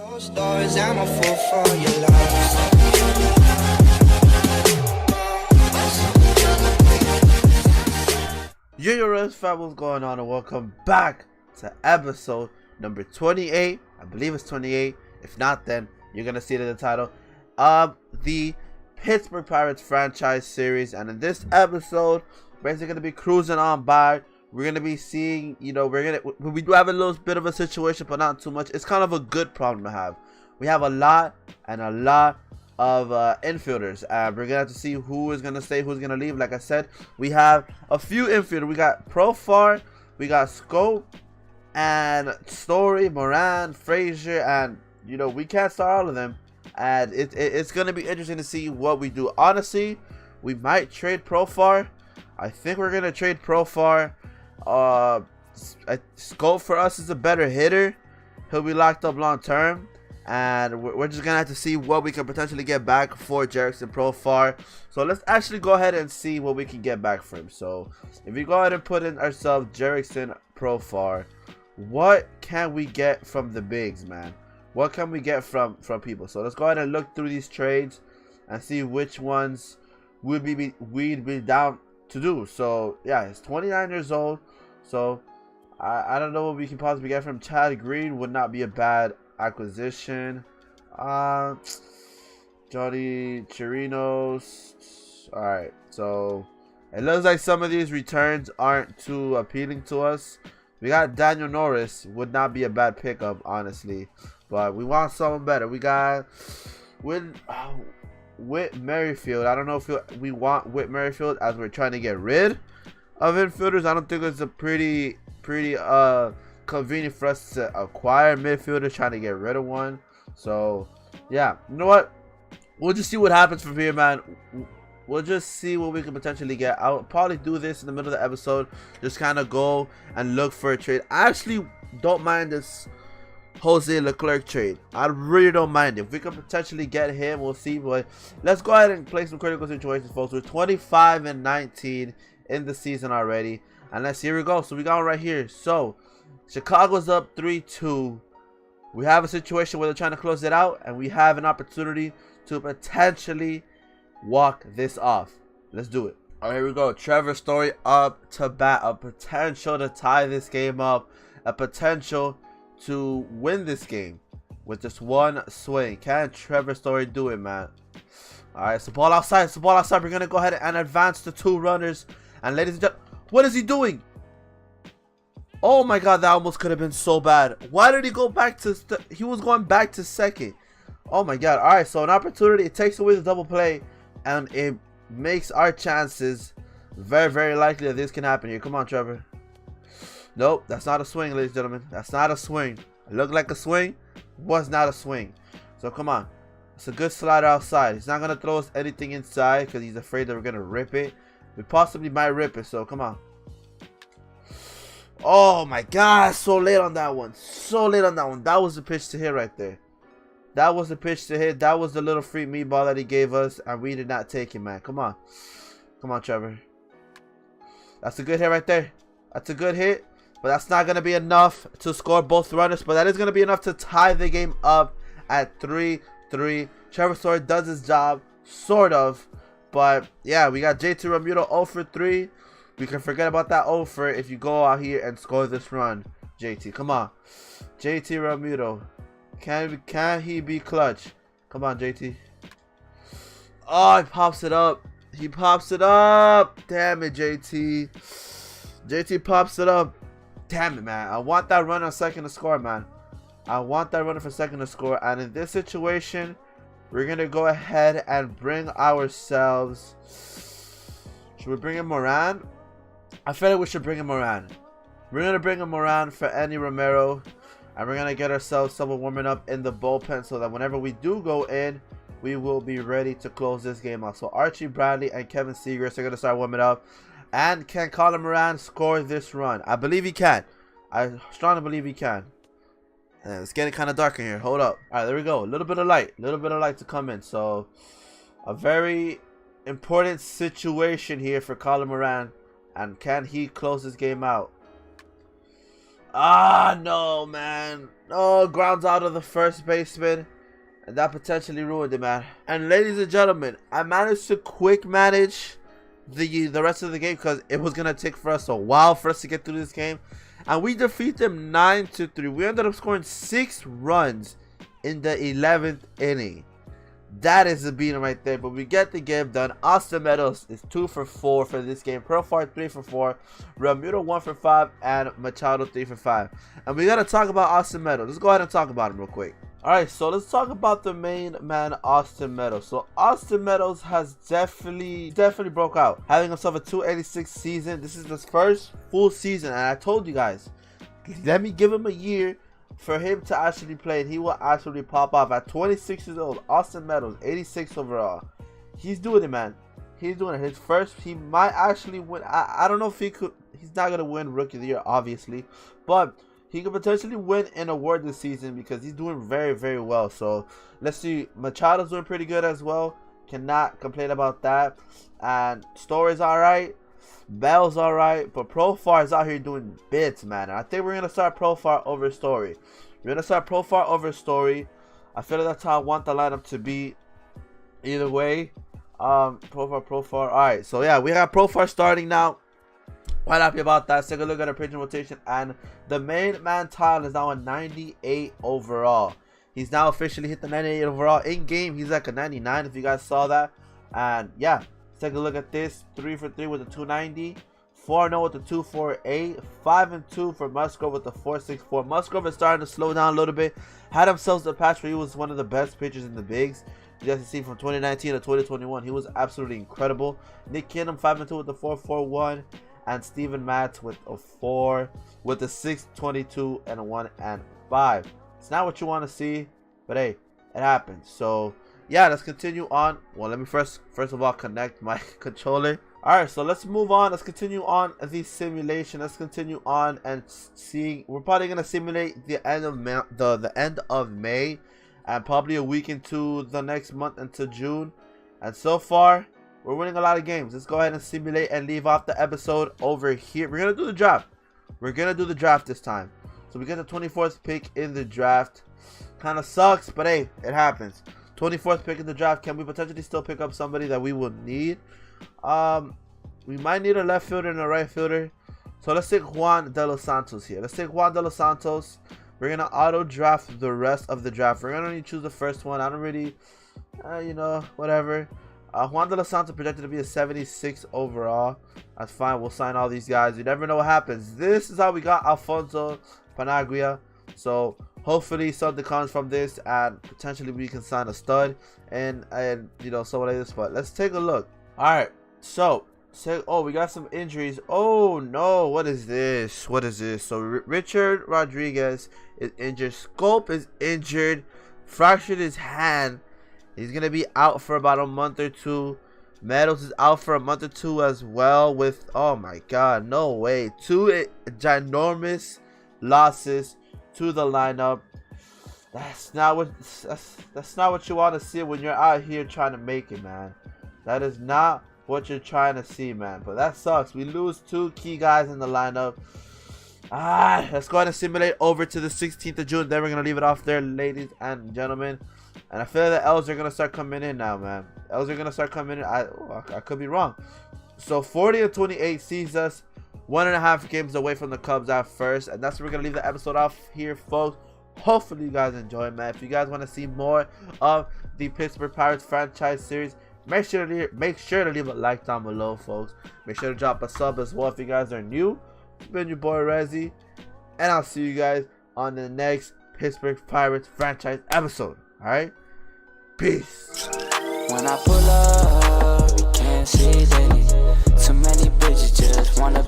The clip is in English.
Closed doors, I'm a fool for your love. Yo, Reds fam, what's going on, and welcome back to episode number 28. I believe it's 28. If not, then you're gonna see it in the title of the Pittsburgh Pirates franchise series. And in this episode, we're basically gonna be cruising on by. We're gonna be seeing, we do have a little bit of a situation, but not too much. It's kind of a good problem to have. We have a lot of infielders, and we're gonna have to see who is gonna stay, who's gonna leave. Like I said, we have a few infielders. We got Profar, we got Scope, and Story, Moran, Frazier, and we can't start all of them. And it's gonna be interesting to see what we do. Honestly, we might trade Profar. I think we're gonna trade Profar. Scope for us is a better hitter. He'll be locked up long term, and we're just gonna have to see what we can potentially get back for Jerickson Profar. So let's actually go ahead and see what we can get back for him. So if we go ahead and put in ourselves Jerickson Profar, what can we get from the bigs, man? What can we get from people? So let's go ahead and look through these trades and see which ones we'd be down to do. So yeah, he's 29 years old. So I don't know what we can possibly get from Chad Green. Would not be a bad acquisition. Johnny Chirinos. Alright, so it looks like some of these returns aren't too appealing to us. We got Daniel Norris. Would not be a bad pickup, honestly, but we want someone better. We got Whit Merrifield. I don't know if we want Whit Merrifield, as we're trying to get rid of infielders. I don't think it's a pretty convenient for us to acquire midfielders, trying to get rid of one. So yeah, you know what, we'll just see what happens from here, man. We'll just see what we can potentially get. I'll probably do this in the middle of the episode, just kind of go and look for a trade. I actually don't mind this Jose Leclerc trade. I really don't mind it. If we can potentially get him, we'll see. But let's go ahead and play some critical situations, folks. We're 25-19 in the season already, and here we go. So we got right here. So Chicago's up 3-2. We have a situation where they're trying to close it out, and we have an opportunity to potentially walk this off. Let's do it. All right, here we go. Trevor Story up to bat. A potential to tie this game up. A potential to win this game with just one swing. Can Trevor Story do it, man? All right, so ball outside. So ball outside. We're gonna go ahead and advance to 2 runners. And ladies and gentlemen, what is he doing? Oh my God, that almost could have been so bad. Why did he go back to? He was going back to second. Oh my God. All right, so an opportunity. It takes away the double play, and it makes our chances very likely that this can happen here. Come on, Trevor. Nope, that's not a swing, ladies and gentlemen. That's not a swing. It looked like a swing, was not a swing. So come on. It's a good slider outside. He's not going to throw us anything inside because he's afraid that we're going to rip it. We possibly might rip it, so come on. Oh my God, so late on that one. So late on that one. That was the pitch to hit right there. That was the pitch to hit. That was the little free meatball that he gave us, and we did not take it, man. Come on. Come on, Trevor. That's a good hit right there. That's a good hit. But that's not going to be enough to score both runners. But that is going to be enough to tie the game up at 3-3. Trevor Story does his job, sort of. But yeah, we got JT Realmuto 0 for 3. We can forget about that 0 for if you go out here and score this run. JT, come on. JT Realmuto. Can he be clutch? Come on, JT. Oh, he pops it up. He pops it up. Damn it, JT. JT pops it up. Damn it, man. I want that runner second to score, man. I want that runner for second to score. And in this situation, we're going to go ahead and bring ourselves... Should we bring in Moran? I feel like we should bring in Moran. We're going to bring in Moran for Andy Romero. And we're going to get ourselves someone warming up in the bullpen so that whenever we do go in, we will be ready to close this game out. So Archie Bradley and Kevin Seagrass are going to start warming up. And can Colin Moran score this run? I believe he can. I strongly believe he can. And it's getting kind of dark in here. Hold up. All right, there we go. A little bit of light. A little bit of light to come in. So a very important situation here for Colin Moran. And can he close this game out? Ah, no, man. No, grounds out of the first baseman. And that potentially ruined it, man. And ladies and gentlemen, I managed to quick manage the rest of the game because it was going to take for us a while for us to get through this game. And we defeat them 9-3. We ended up scoring 6 runs in the 11th inning. That is a beating right there, but we get the game done. Austin Meadows is 2 for 4 for this game. Profar 3 for 4. Ramiro 1 for 5. And Machado 3 for 5. And we got to talk about Austin Meadows. Let's go ahead and talk about him real quick. Alright, so let's talk about the main man, Austin Meadows. So Austin Meadows has definitely broke out, having himself a 286 season. This is his first full season, and I told you guys, let me give him a year for him to actually play, and he will actually pop off. At 26 years old, Austin Meadows, 86 overall. He's doing it, man. He's doing it. His first, he might actually win. I don't know if he could. He's not gonna win Rookie of the Year, obviously, but he could potentially win an award this season because he's doing very, very well. So let's see. Machado's doing pretty good as well. Cannot complain about that. And Story's alright. Bell's alright. But Profar is out here doing bits, man. And I think we're gonna start Profar over Story. We're gonna start Profar over Story. I feel like that's how I want the lineup to be. Either way. Profar. Alright, so yeah, we have Profar starting now. Quite happy about that. Let's take a look at our pitching rotation, and the main man Tyler is now a 98 overall. He's now officially hit the 98 overall. In game, he's like a 99 if you guys saw that. And yeah, let's take a look at this. 3 for 3 with the 290, 4-0 with the 248, 5-2 for Musgrove with the 464. Musgrove is starting to slow down a little bit. Had himself a patch where he was one of the best pitchers in the bigs. You guys can see from 2019 to 2021, he was absolutely incredible. Nick Kinham 5-2 with the 441. And Steven Matz with a 4, with a 622 and a 1 and 5. It's not what you want to see, but hey, it happens. So yeah, let's continue on. Well, let me first of all connect my controller. All right, so let's move on. Let's continue on the simulation. Let's continue on and see. We're probably gonna simulate the end of May, the end of May, and probably a week into the next month into June. And so far, we're winning a lot of games. Let's go ahead and simulate and leave off the episode over here. We're going to do the draft. We're going to do the draft this time. So we get the 24th pick in the draft. Kind of sucks, but hey, it happens. 24th pick in the draft. Can we potentially still pick up somebody that we will need? We might need a left fielder and a right fielder. So let's take Juan De Los Santos here. Let's take Juan De Los Santos. We're going to auto draft the rest of the draft. We're going to only choose the first one. I don't really, you know, whatever. Juan De Los Santos projected to be a 76 overall. That's fine. We'll sign all these guys. You never know what happens. This is how we got Alfonso Panaglia. So hopefully something comes from this, and potentially we can sign a stud and you know, someone like this. But let's take a look. All right. So oh, we got some injuries. Oh no, what is this? What is this? So Richard Rodriguez is injured. Scope is injured. Fractured his hand. He's going to be out for about a month or two. Meadows is out for a month or two as well with, oh my god, no way. 2 ginormous losses to the lineup. That's not what you want to see when you're out here trying to make it, man. That is not what you're trying to see, man. But that sucks. We lose 2 key guys in the lineup. Let's go ahead and simulate over to the 16th of June. Then we're going to leave it off there, ladies and gentlemen. And I feel like the L's are going to start coming in now, man. L's are going to start coming in. I could be wrong. So 40-28 sees us 1.5 games away from the Cubs at first. And that's where we're going to leave the episode off here, folks. Hopefully you guys enjoy, man. If you guys want to see more of the Pittsburgh Pirates franchise series, make sure to leave a like down below, folks. Make sure to drop a sub as well if you guys are new. It's been your boy Rezzy, and I'll see you guys on the next Pittsburgh Pirates franchise episode. Alright? Peace. When I pull up, you can't see it. Too many bitches just wanna